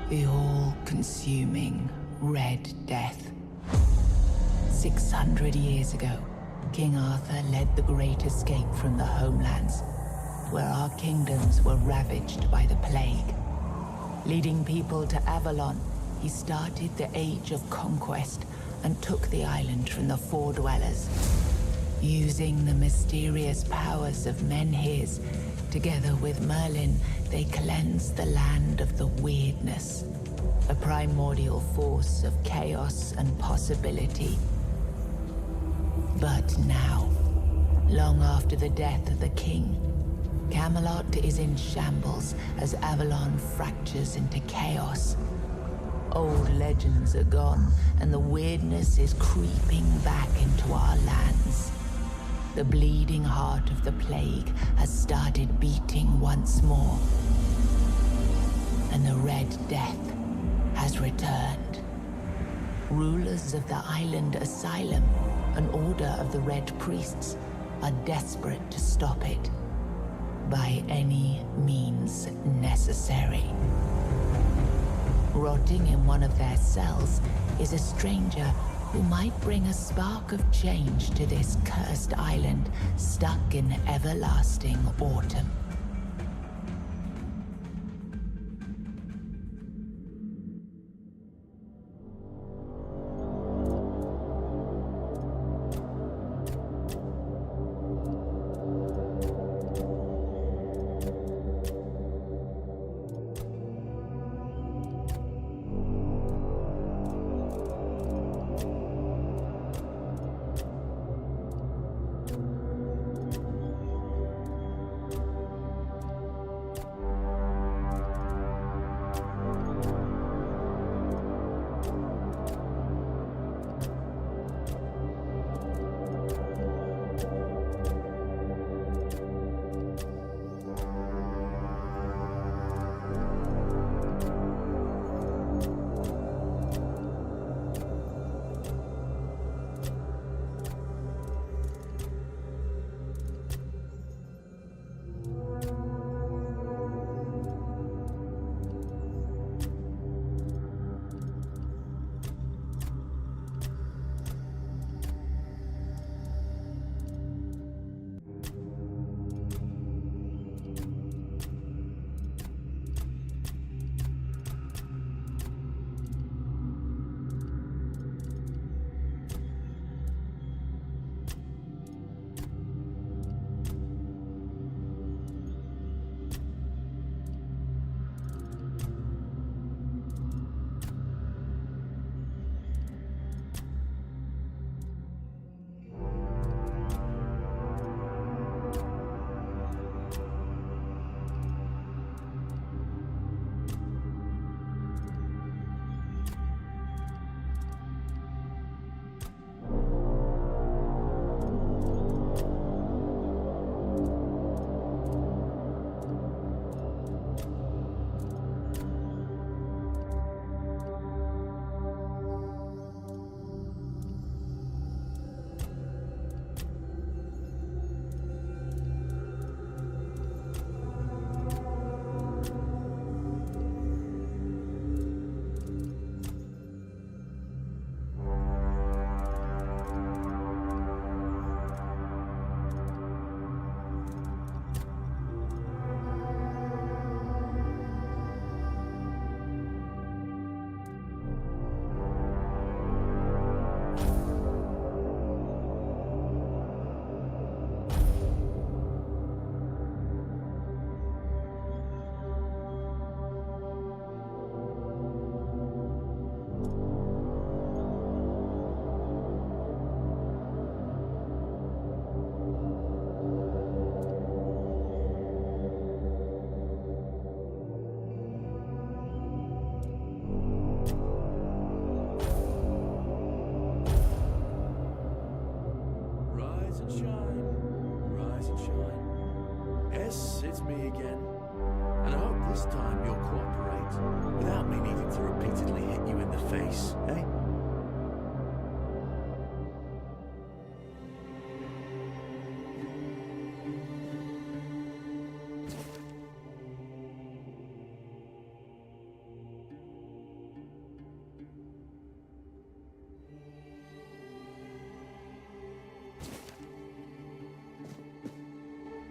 The all-consuming Red Death. 600 years ago, King Arthur led the Great Escape from the homelands, where our kingdoms were ravaged by the plague. Leading people to Avalon, he started the Age of Conquest and took the island from the Four Dwellers. Using the mysterious powers of Menhirs, together with Merlin, they cleansed the land of the weirdness, a primordial force of chaos and possibility. But now, long after the death of the king, Camelot is in shambles as Avalon fractures into chaos. Old legends are gone, and the weirdness is creeping back into our lands. The bleeding heart of the plague has started beating once more, and the Red Death has returned. Rulers of the island asylum, an order of the Red Priests, are desperate to stop it by any means necessary. Rotting in one of their cells is a stranger who might bring a spark of change to this cursed island stuck in everlasting autumn.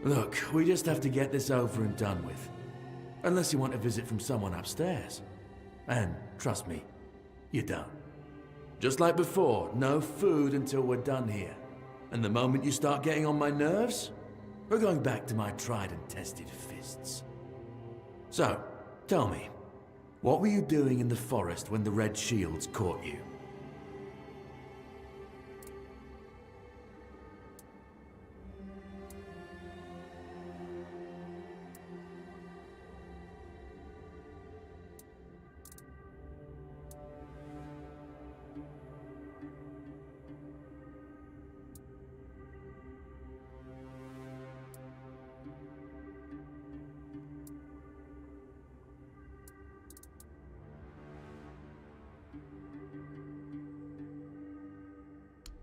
Look, we just have to get this over and done with. Unless you want a visit from someone upstairs. And, trust me, you don't. Just like before, no food until we're done here. And the moment you start getting on my nerves, we're going back to my tried and tested fists. So, tell me, what were you doing in the forest when the Red Shields caught you?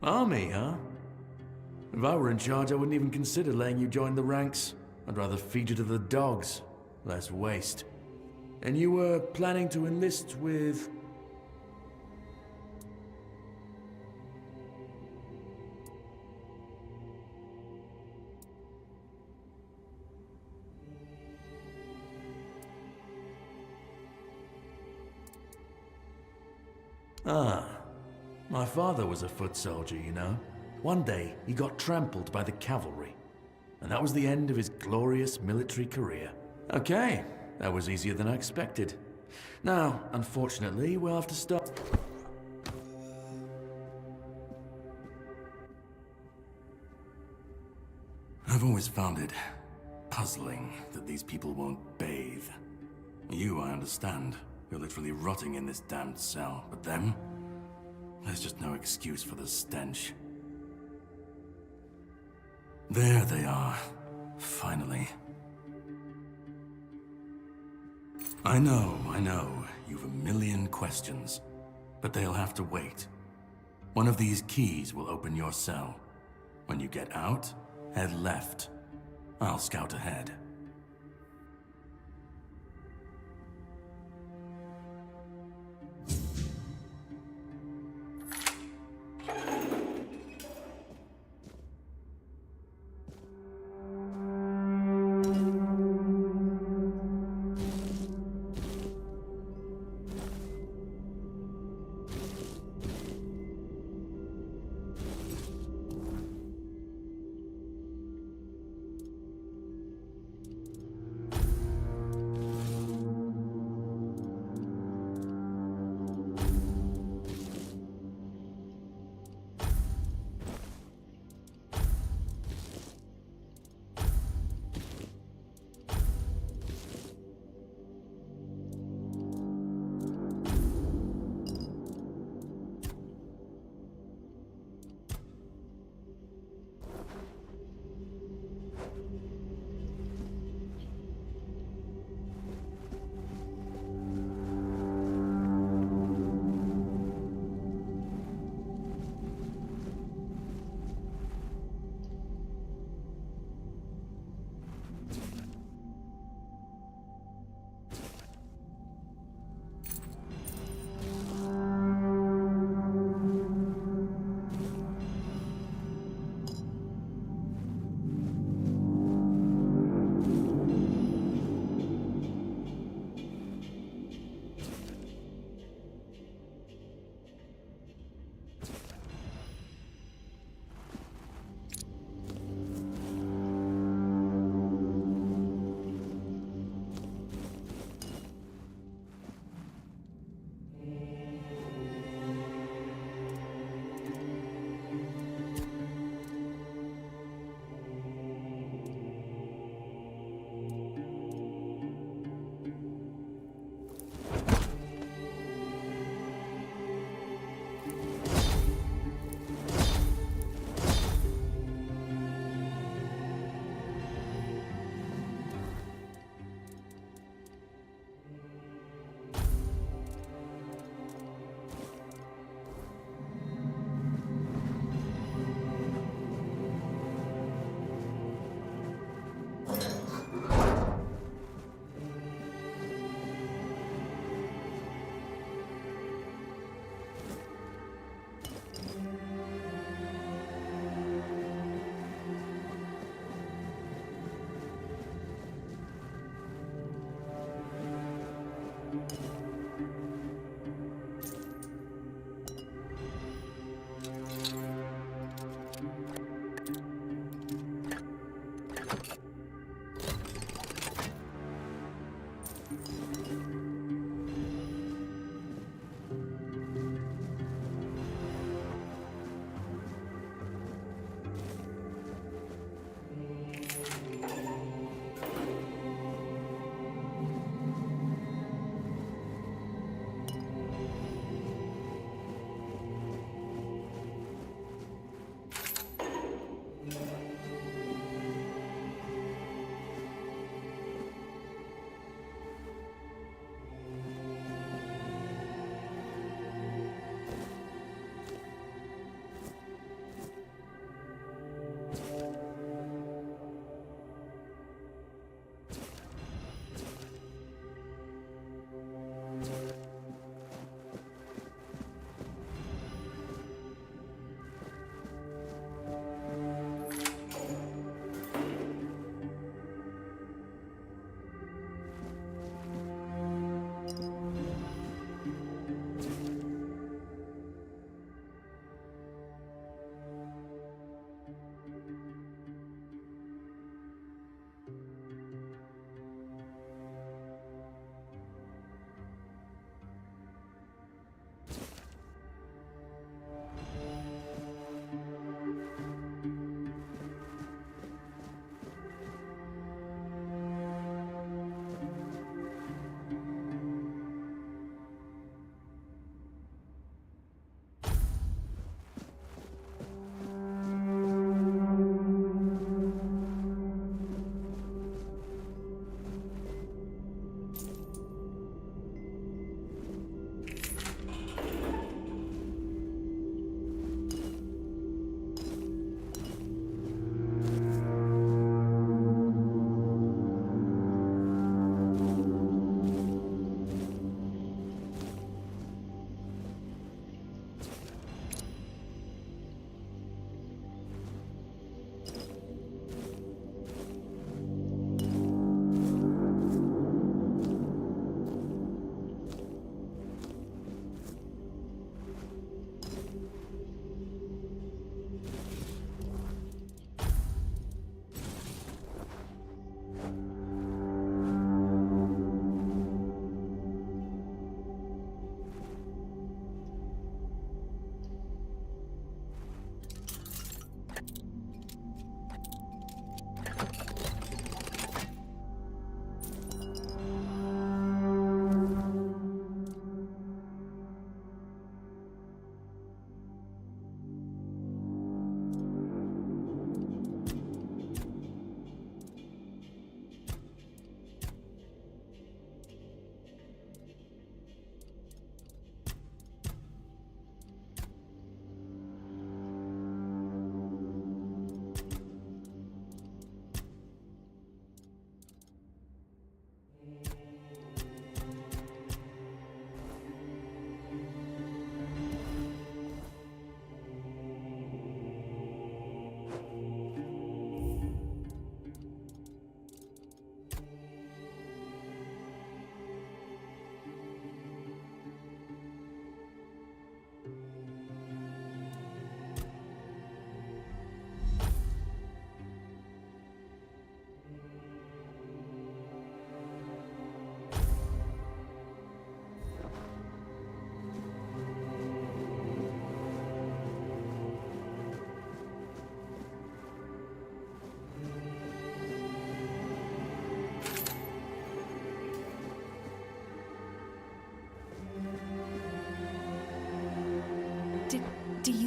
Army, huh? If I were in charge, I wouldn't even consider letting you join the ranks. I'd rather feed you to the dogs. Less waste. And you were planning to enlist with... Ah. My father was a foot soldier, you know. One day, he got trampled by the cavalry. And that was the end of his glorious military career. Okay, that was easier than I expected. Now, unfortunately, we'll have to stop. I've always found it puzzling that these people won't bathe. You, I understand. You're literally rotting in this damned cell. But them? There's just no excuse for the stench. There they are. Finally. I know. You've a million questions. But they'll have to wait. One of these keys will open your cell. When you get out, head left. I'll scout ahead.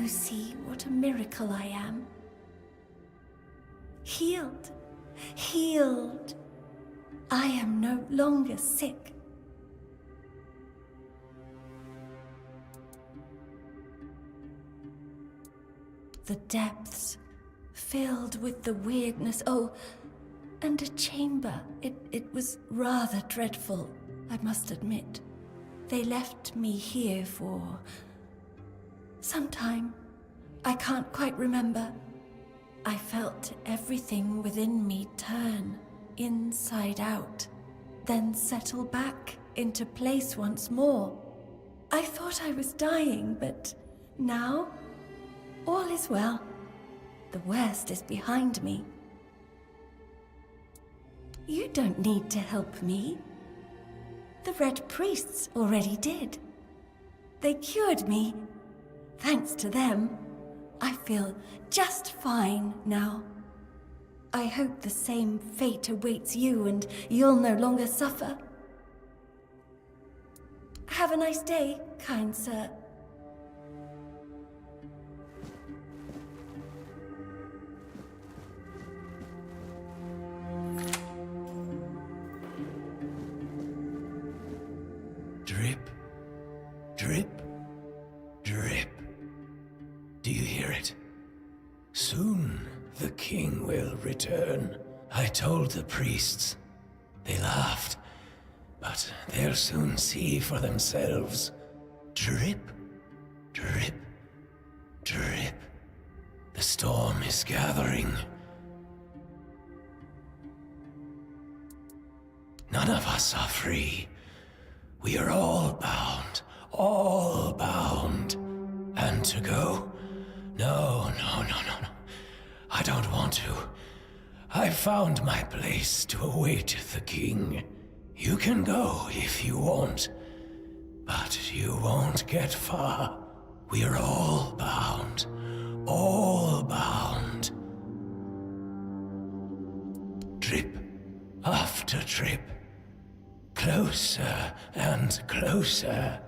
you see what a miracle I am? Healed. Healed. I am no longer sick. The depths, filled with the weirdness. Oh, and a chamber. It was rather dreadful, I must admit. They left me here for some time. I can't quite remember. I felt everything within me turn inside out, then settle back into place once more. I thought I was dying, but now all is well. The worst is behind me. You don't need to help me. The Red Priests already did. They cured me. Thanks to them, I feel just fine now. I hope the same fate awaits you and you'll no longer suffer. Have a nice day, kind sir. Drip, drip, drip. Do you hear it? Soon the king will return. I told the priests. They laughed, but they'll soon see for themselves. Drip, drip, drip. The storm is gathering. None of us are free. We are all bound. And to go? No. I don't want to. I've found my place to await the king. You can go if you want, but you won't get far. We are all bound. Trip after trip. Closer and closer.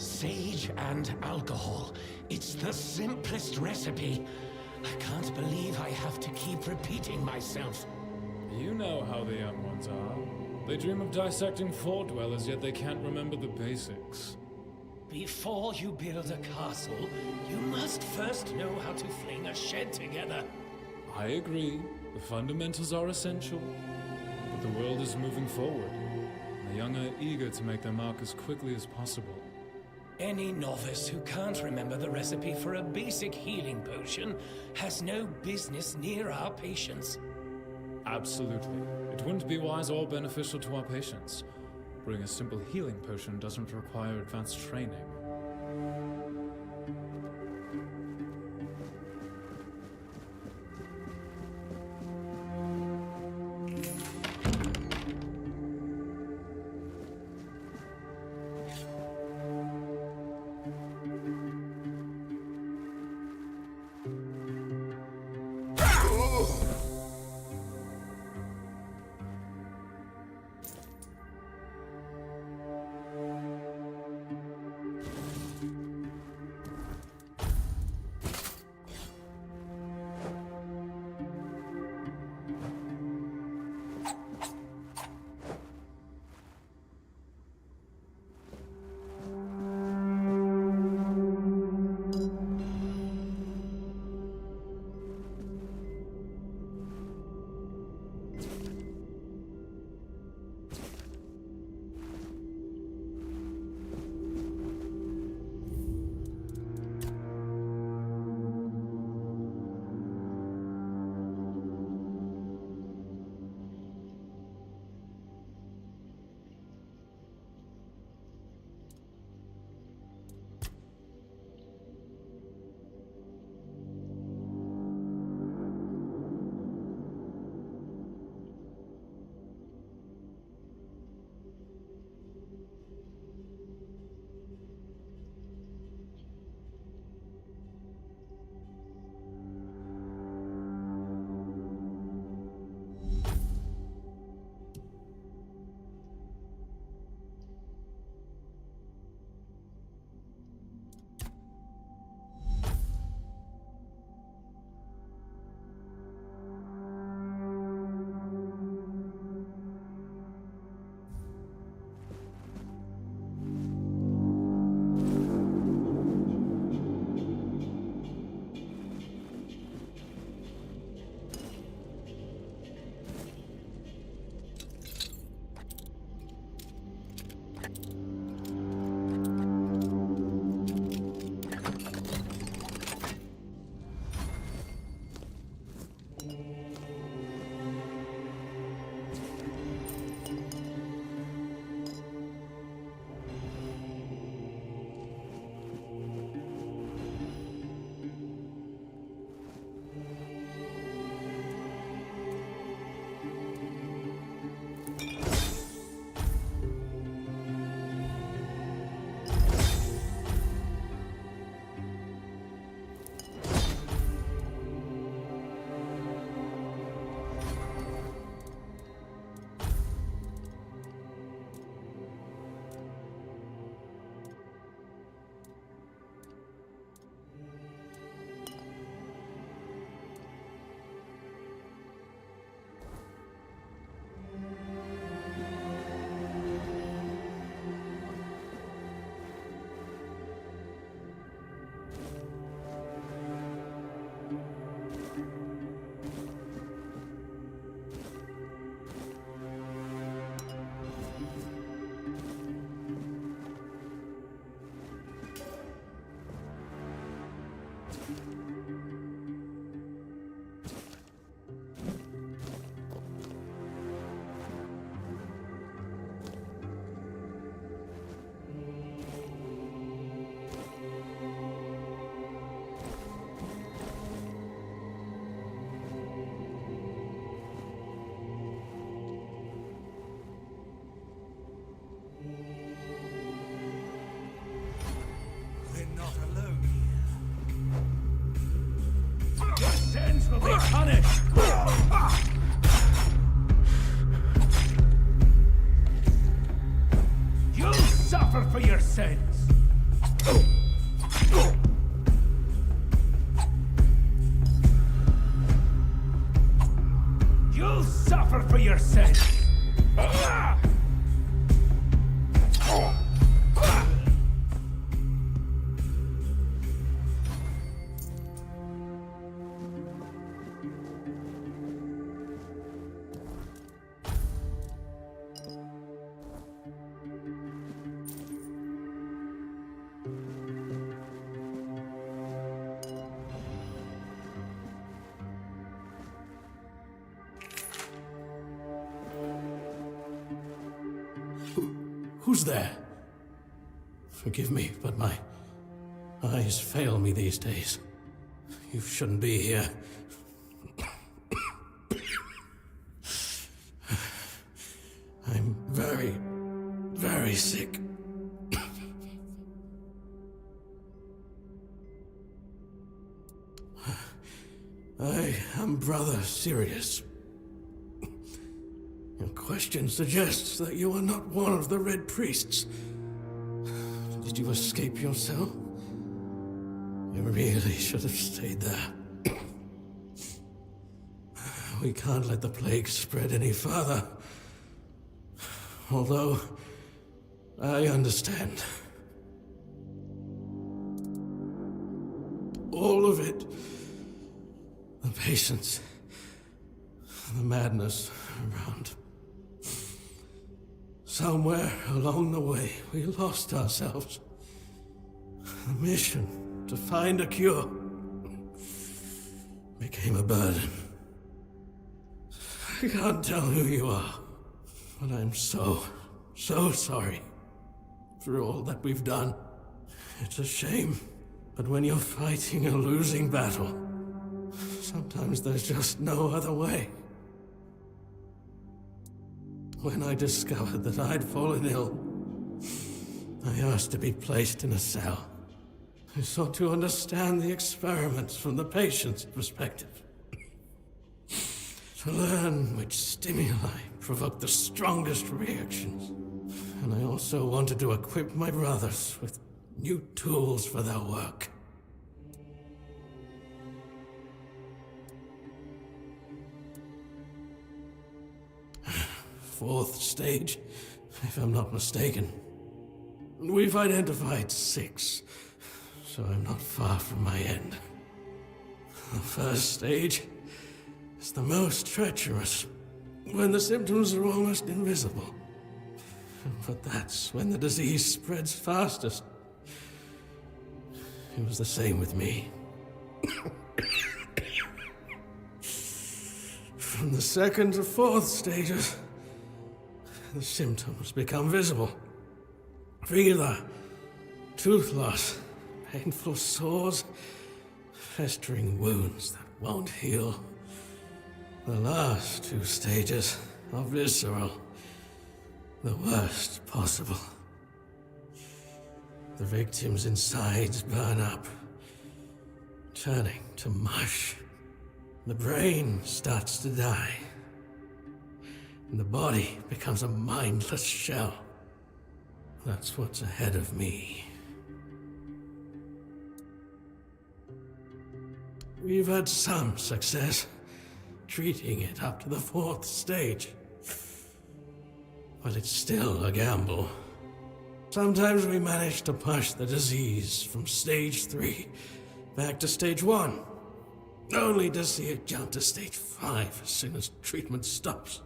Sage and alcohol. It's the simplest recipe. I can't believe I have to keep repeating myself. You know how the young ones are. They dream of dissecting fort dwellers, yet they can't remember the basics. Before you build a castle, you must first know how to fling a shed together. I agree. The fundamentals are essential. But the world is moving forward. And the young are eager to make their mark as quickly as possible. Any novice who can't remember the recipe for a basic healing potion has no business near our patients. Absolutely. It wouldn't be wise or beneficial to our patients. Brewing a simple healing potion doesn't require advanced training. punished! You'll suffer for your sins! You'll suffer for your sins! Who's there? Forgive me, but my eyes fail me these days. You shouldn't be here. I'm very, very sick. I am Brother Sirius. Your question suggests that you are not one of the Red Priests. Did you escape yourself? You really should have stayed there. We can't let the plague spread any further. Although, I understand. All of it. The patience. The madness around. Somewhere along the way, we lost ourselves. The mission to find a cure became a burden. I can't tell who you are, but I'm so sorry for all that we've done. It's a shame, but when you're fighting a losing battle, sometimes there's just no other way. When I discovered that I'd fallen ill, I asked to be placed in a cell. I sought to understand the experiments from the patient's perspective. To learn which stimuli provoke the strongest reactions. And I also wanted to equip my brothers with new tools for their work. Fourth stage, if I'm not mistaken. We've identified 6, so I'm not far from my end. The first stage is the most treacherous, when the symptoms are almost invisible. But that's when the disease spreads fastest. It was the same with me. From the second to fourth stages, the symptoms become visible. Fever, tooth loss, painful sores, festering wounds that won't heal. The last 2 stages are visceral, the worst possible. The victim's insides burn up, turning to mush. The brain starts to die. And the body becomes a mindless shell. That's what's ahead of me. We've had some success treating it up to the 4th stage. But it's still a gamble. Sometimes we manage to push the disease from stage 3 back to stage 1, only to see it jump to stage 5 as soon as treatment stops.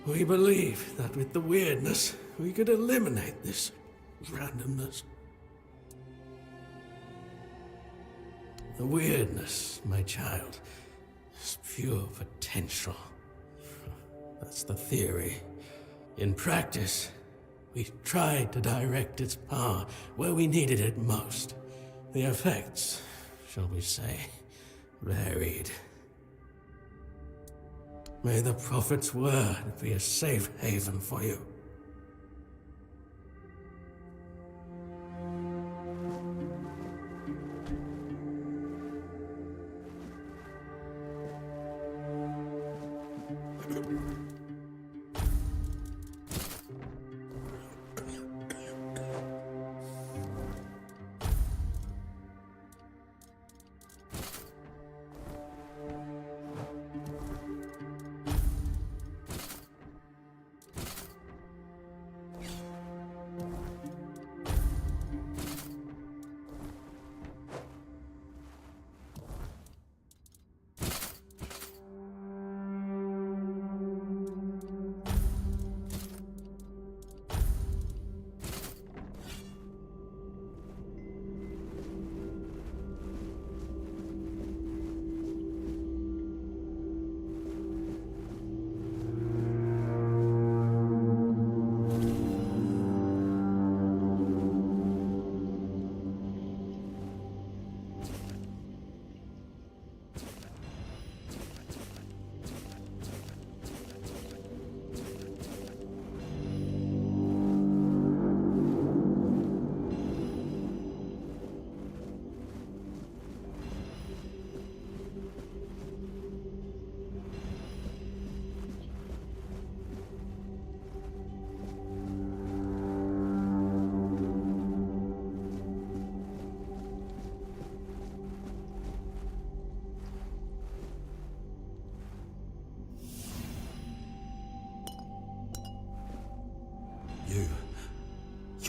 We believe that with the weirdness, we could eliminate this randomness. The weirdness, my child, is pure potential. That's the theory. In practice, we tried to direct its power where we needed it most. The effects, shall we say, varied. May the Prophet's word be a safe haven for you.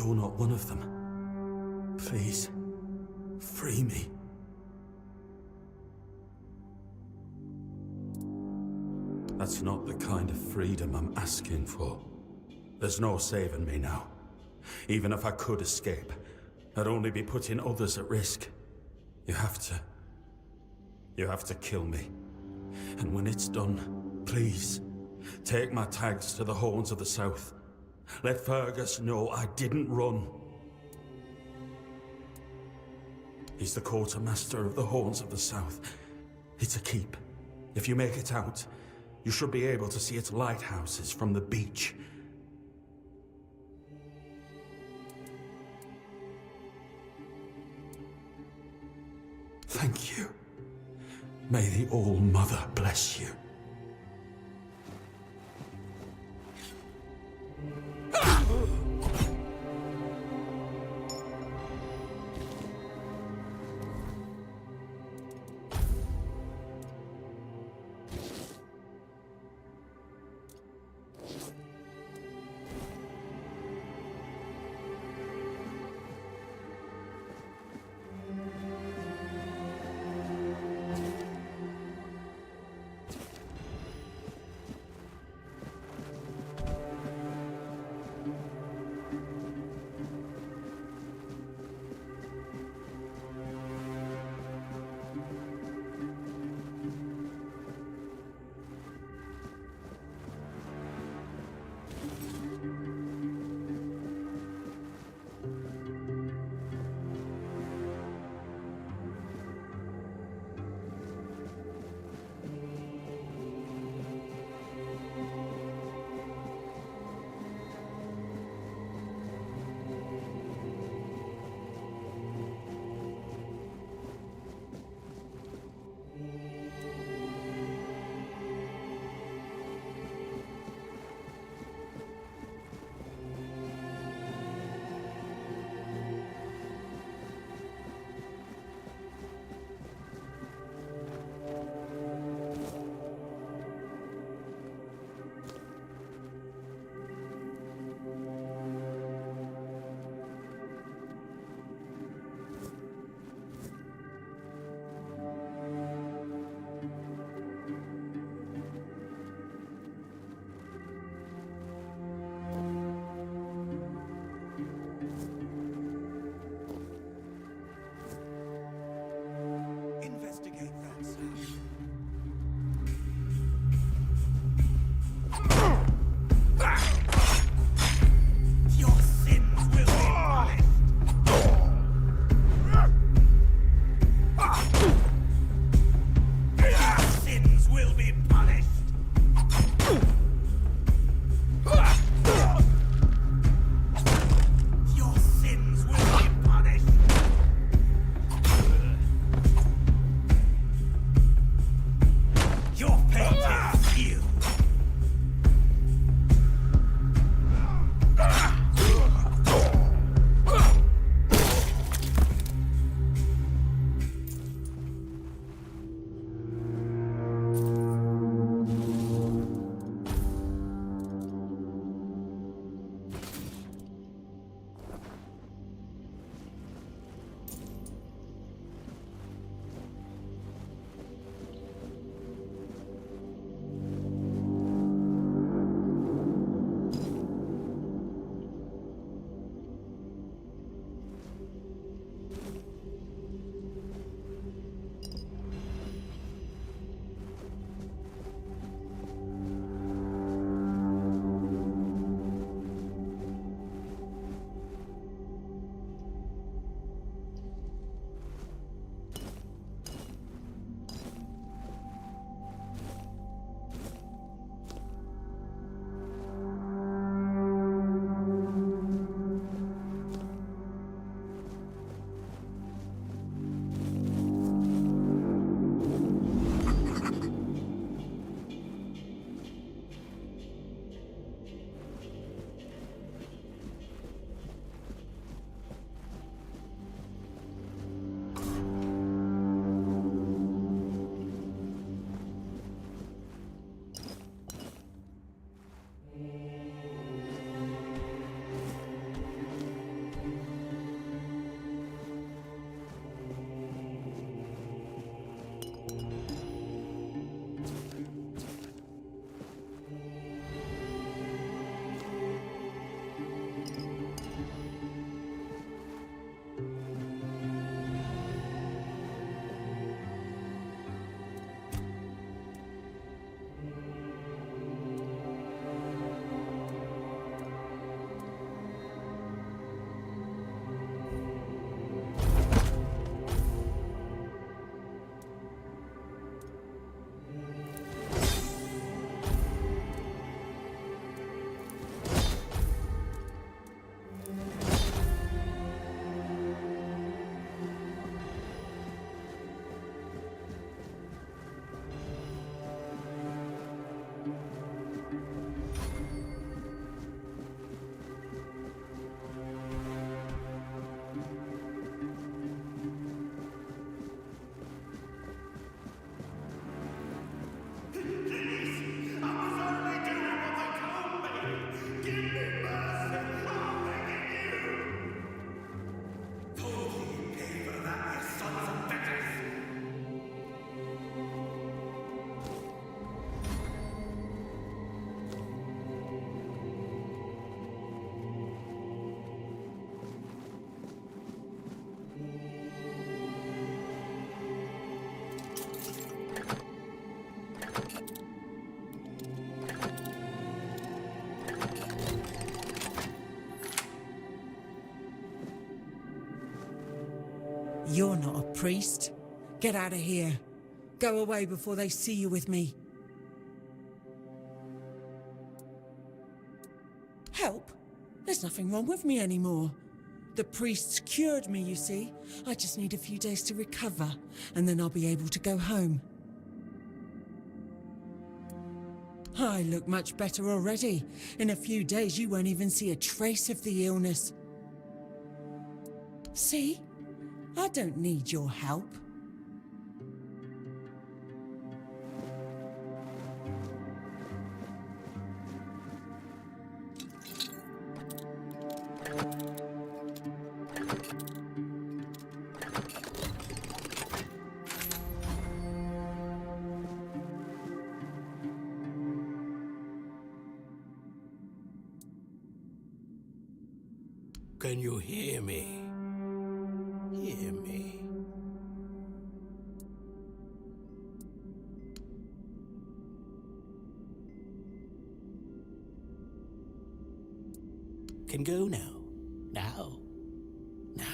you're not one of them. Please, free me. That's not the kind of freedom I'm asking for. There's no saving me now. Even if I could escape, I'd only be putting others at risk. You have to kill me. And when it's done, please, take my tags to the Horns of the South. Let Fergus know I didn't run. He's the quartermaster of the Horns of the South. It's a keep. If you make it out, you should be able to see its lighthouses from the beach. Thank you. May the All-Mother bless you. You're not a priest. Get out of here. Go away before they see you with me. Help? There's nothing wrong with me anymore. The priests cured me, you see. I just need a few days to recover, and then I'll be able to go home. I look much better already. In a few days, you won't even see a trace of the illness. See? I don't need your help. Can you hear me? Hear me. Can go now. Now. Now.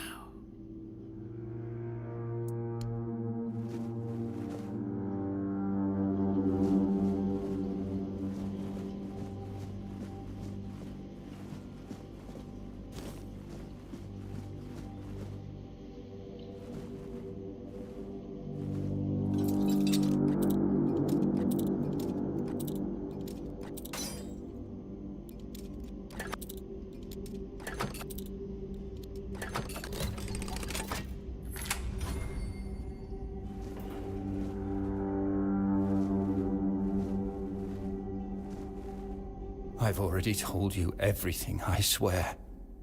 I've already told you everything, I swear.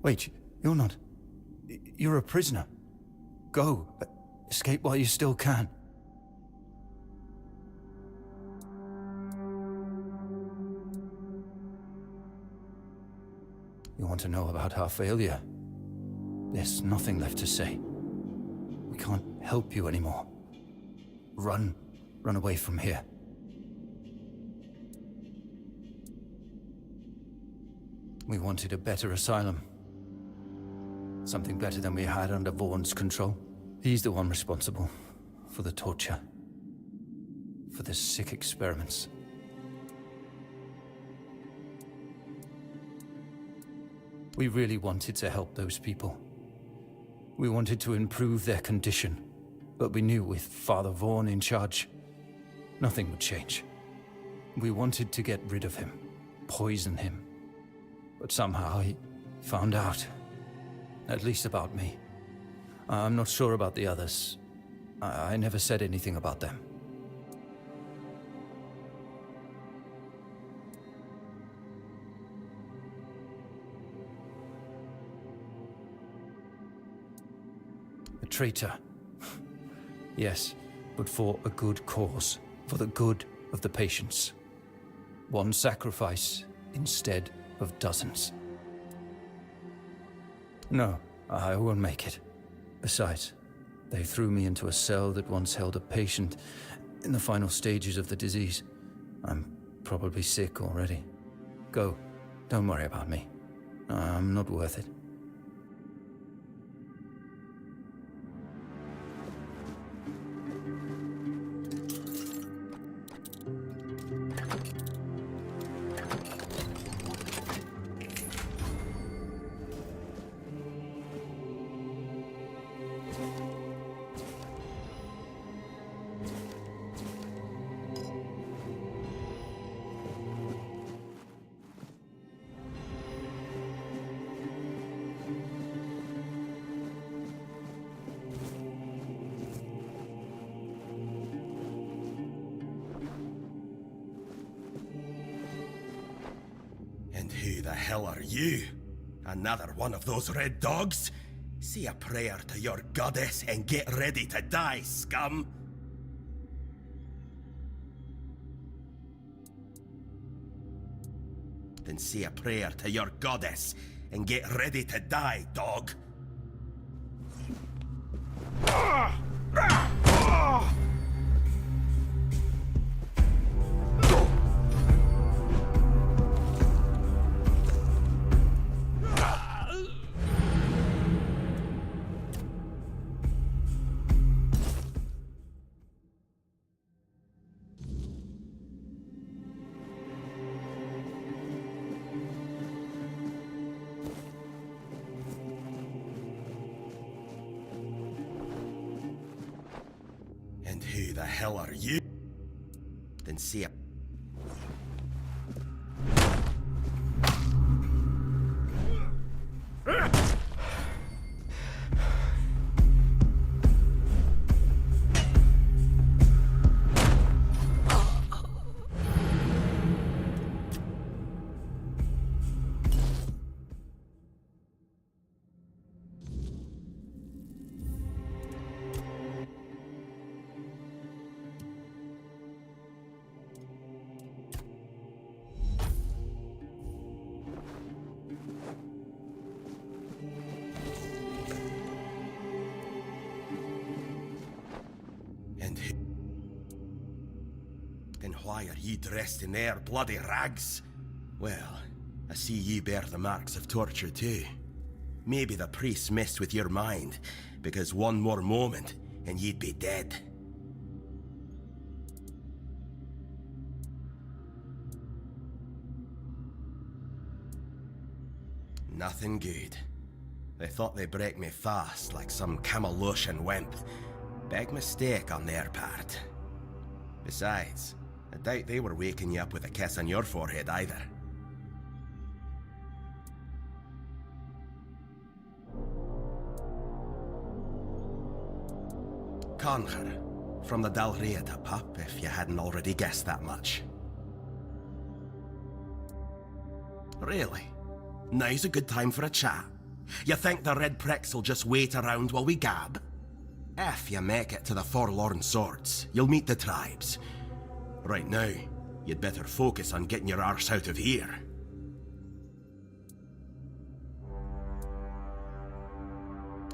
Wait, you're not... You're a prisoner. Go. Escape while you still can. You want to know about our failure? There's nothing left to say. We can't help you anymore. Run. Run away from here. We wanted a better asylum. Something better than we had under Vaughn's control. He's the one responsible for the torture, for the sick experiments. We really wanted to help those people. We wanted to improve their condition, but we knew with Father Vaughn in charge, nothing would change. We wanted to get rid of him, poison him. But somehow he found out. At least about me. I'm not sure about the others. I never said anything about them. A traitor. Yes, but for a good cause. For the good of the patients. One sacrifice instead of dozens. No, I won't make it. Besides, they threw me into a cell that once held a patient in the final stages of the disease. I'm probably sick already. Go. Don't worry about me. I'm not worth it. And who the hell are you? Another one of those red dogs? Say a prayer to your goddess and get ready to die, scum! Then say a prayer to your goddess and get ready to die, dog! And who the hell are you? Then say it. Then why are ye dressed in their bloody rags? Well, I see ye bear the marks of torture too. Maybe the priests messed with your mind, because one more moment and ye'd be dead. Nothing good. They thought they'd break me fast, like some Camelotian wimp. Big mistake on their part. Besides, I doubt they were waking you up with a kiss on your forehead either. Conher, from the Dalriata pup, if you hadn't already guessed that much. Really? Now's a good time for a chat. You think the red pricks will just wait around while we gab? If you make it to the Forlorn Swords, you'll meet the tribes. Right now, you'd better focus on getting your arse out of here.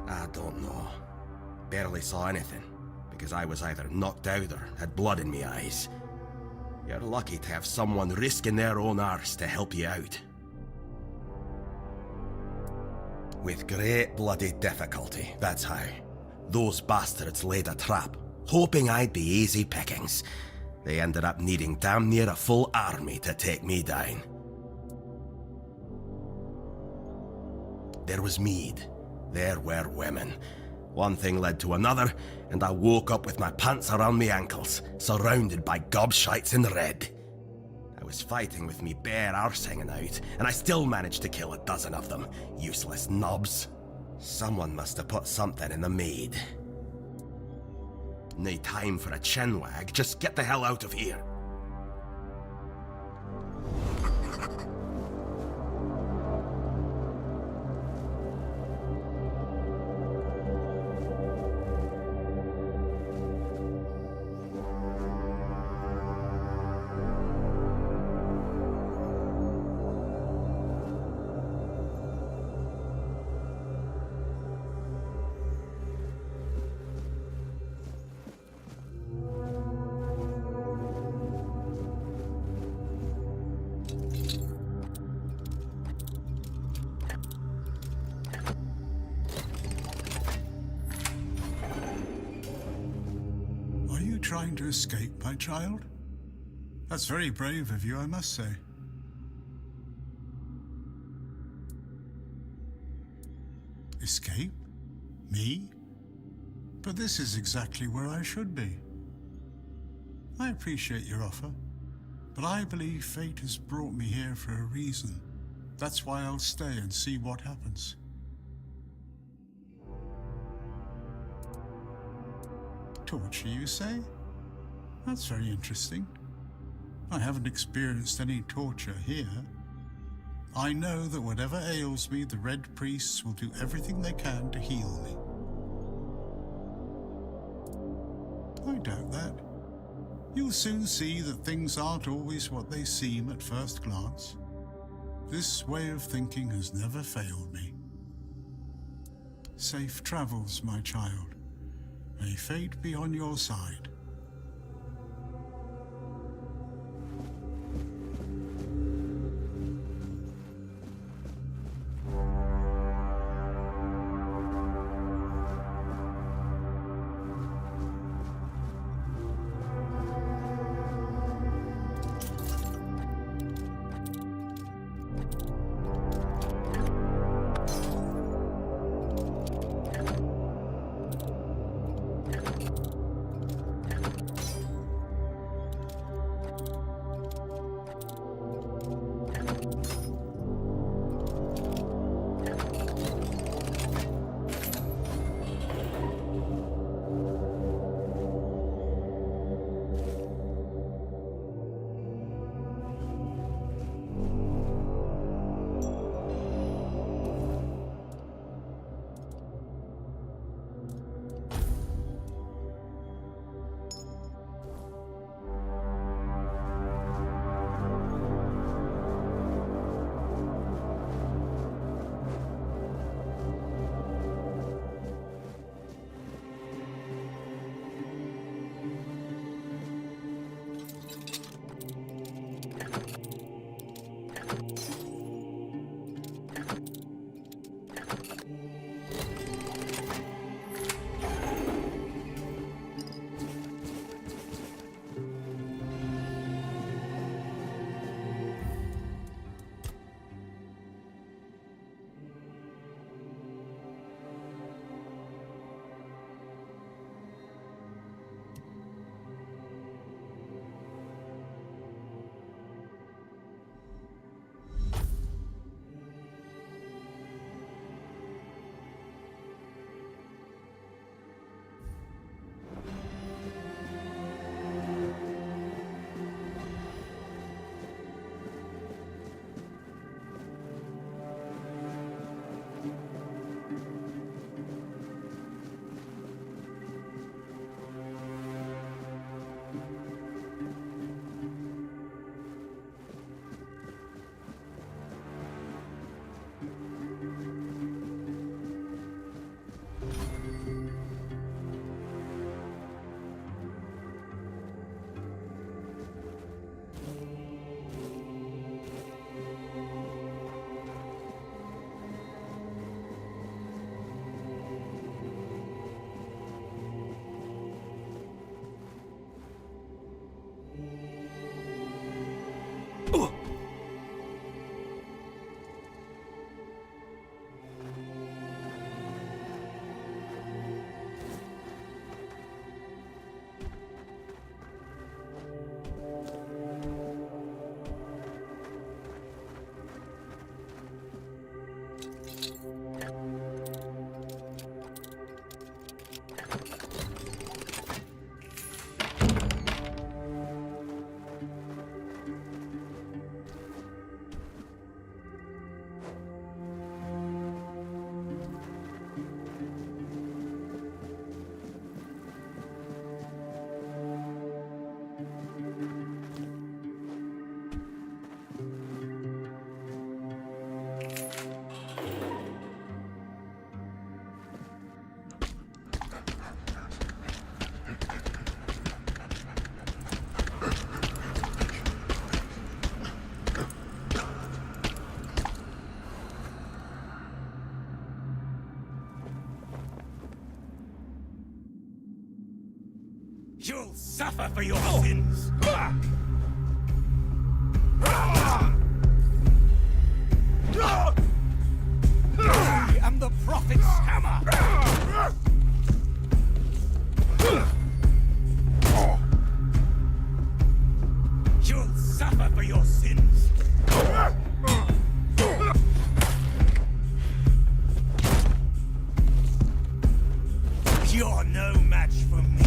I don't know. Barely saw anything, because I was either knocked out or had blood in me eyes. You're lucky to have someone risking their own arse to help you out. With great bloody difficulty, that's how. Those bastards laid a trap, hoping I'd be easy pickings. They ended up needing damn near a full army to take me down. There was mead. There were women. One thing led to another, and I woke up with my pants around my ankles, surrounded by gobshites in red. I was fighting with me bare arse hanging out, and I still managed to kill a dozen of them. Useless knobs. Someone must have put something in the mead. No time for a chinwag, just get the hell out of here. Trying to escape, my child? That's very brave of you, I must say. Escape? Me? But this is exactly where I should be. I appreciate your offer, but I believe fate has brought me here for a reason. That's why I'll stay and see what happens. Torture, you say? That's very interesting. I haven't experienced any torture here. I know that whatever ails me, the Red Priests will do everything they can to heal me. I doubt that. You'll soon see that things aren't always what they seem at first glance. This way of thinking has never failed me. Safe travels, my child. May fate be on your side. You'll suffer for your sins! I am the Prophet's hammer! You'll suffer for your sins! You're no match for me!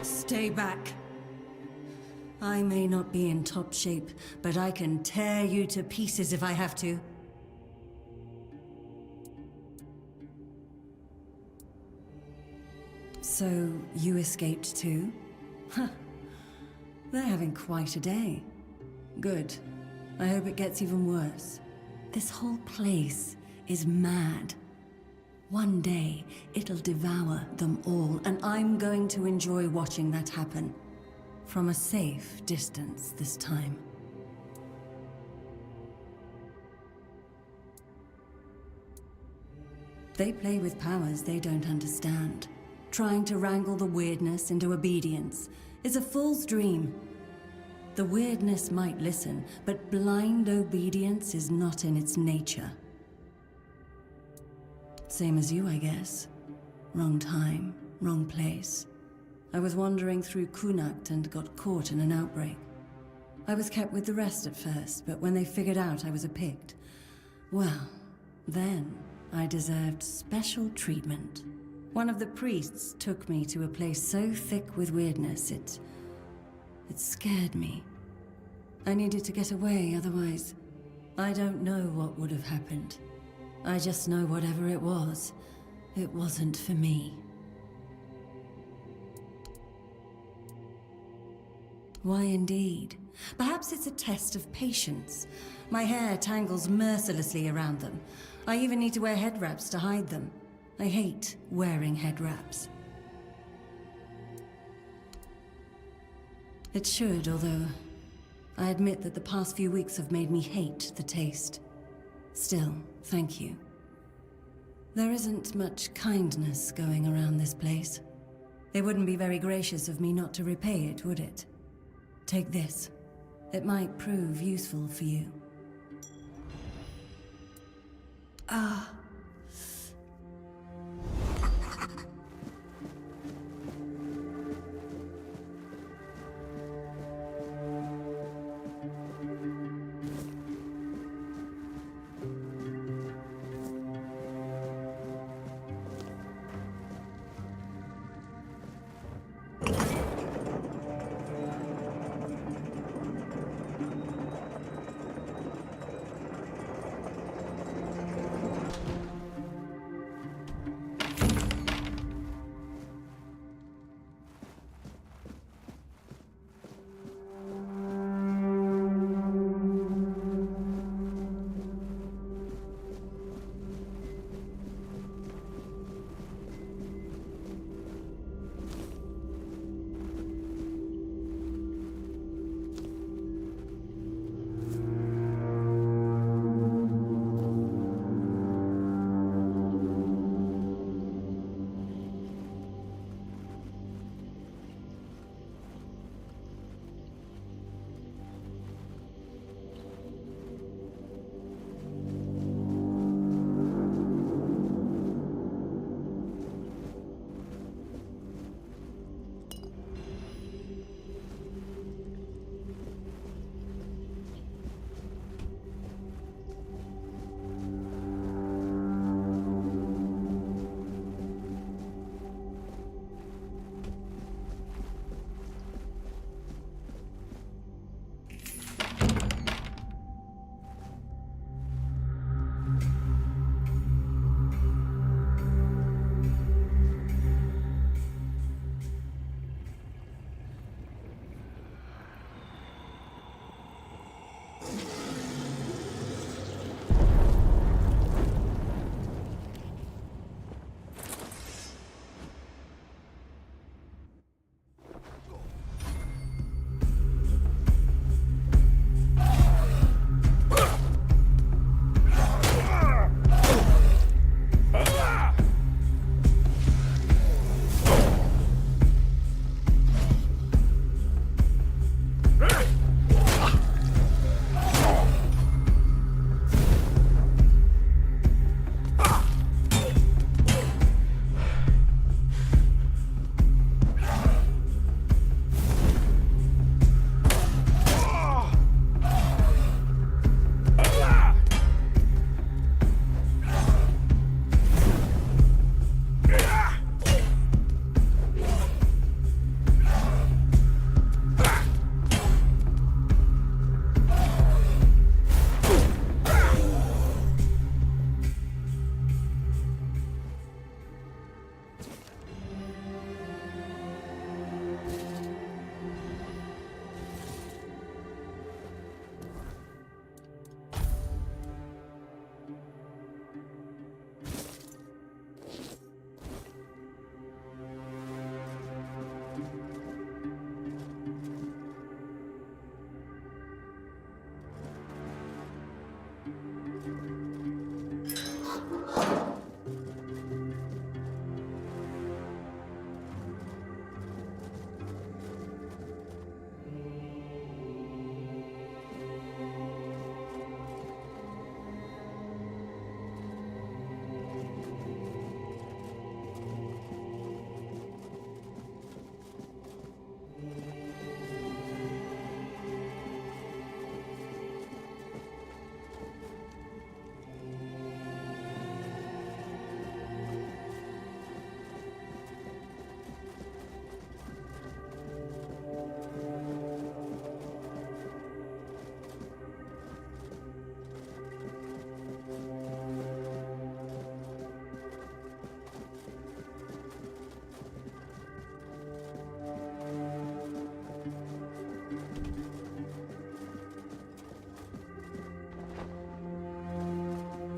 Stay back. I may not be in top shape, but I can tear you to pieces if I have to. So, you escaped too? Huh. They're having quite a day. Good. I hope it gets even worse. This whole place is mad. One day, it'll devour them all, and I'm going to enjoy watching that happen. From a safe distance this time. They play with powers they don't understand. Trying to wrangle the weirdness into obedience is a fool's dream. The weirdness might listen, but blind obedience is not in its nature. Same as you, I guess. Wrong time, wrong place. I was wandering through Kunakt and got caught in an outbreak. I was kept with the rest at first, but when they figured out I was a Pict, well, then I deserved special treatment. One of the priests took me to a place so thick with weirdness, it scared me. I needed to get away, otherwise, I don't know what would have happened. I just know whatever it wasn't for me. Why indeed? Perhaps it's a test of patience. My hair tangles mercilessly around them. I even need to wear head wraps to hide them. I hate wearing head wraps. It should, although I admit that the past few weeks have made me hate the taste. Still, thank you. There isn't much kindness going around this place. It wouldn't be very gracious of me not to repay it, would it? Take this. It might prove useful for you. Ah.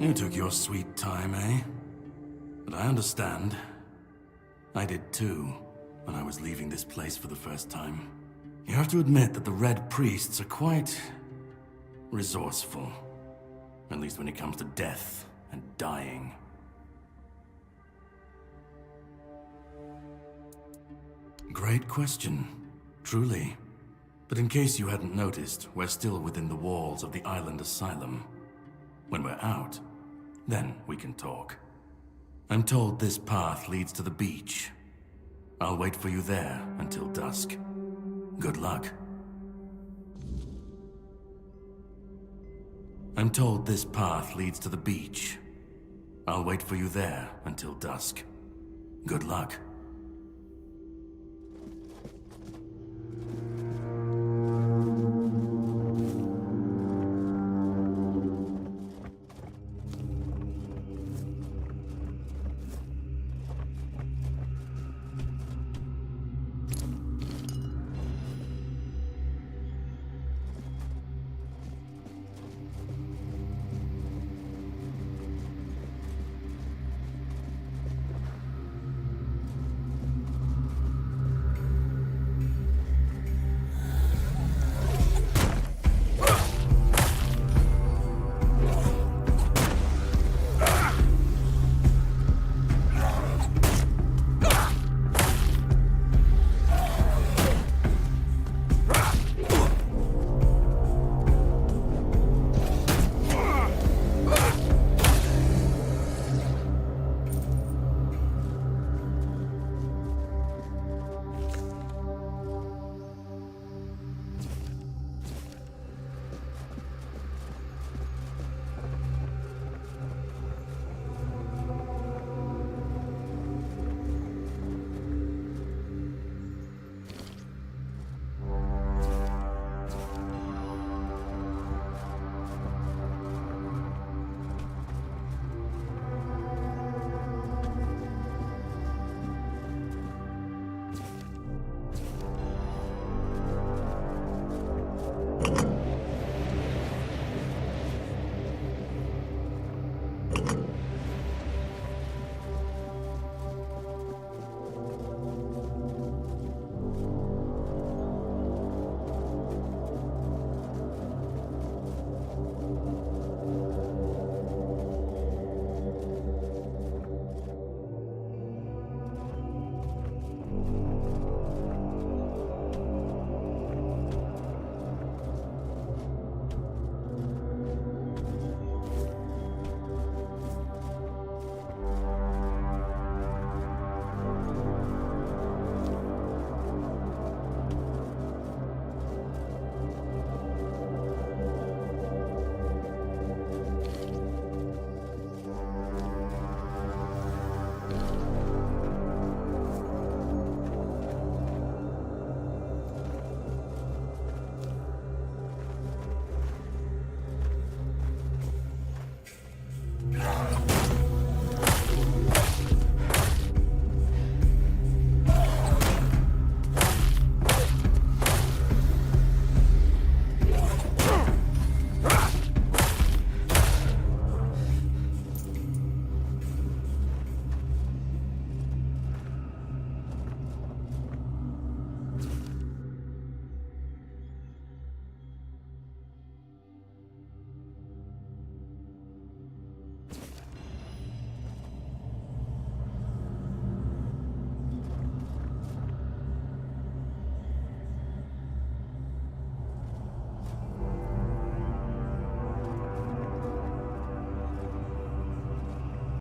You took your sweet time, eh? But I understand. I did too, when I was leaving this place for the first time. You have to admit that the Red Priests are quite resourceful. At least when it comes to death and dying. Great question, truly. But in case you hadn't noticed, we're still within the walls of the island asylum. When we're out, then we can talk. I'm told this path leads to the beach. I'll wait for you there until dusk. Good luck. I'm told this path leads to the beach. I'll wait for you there until dusk. Good luck.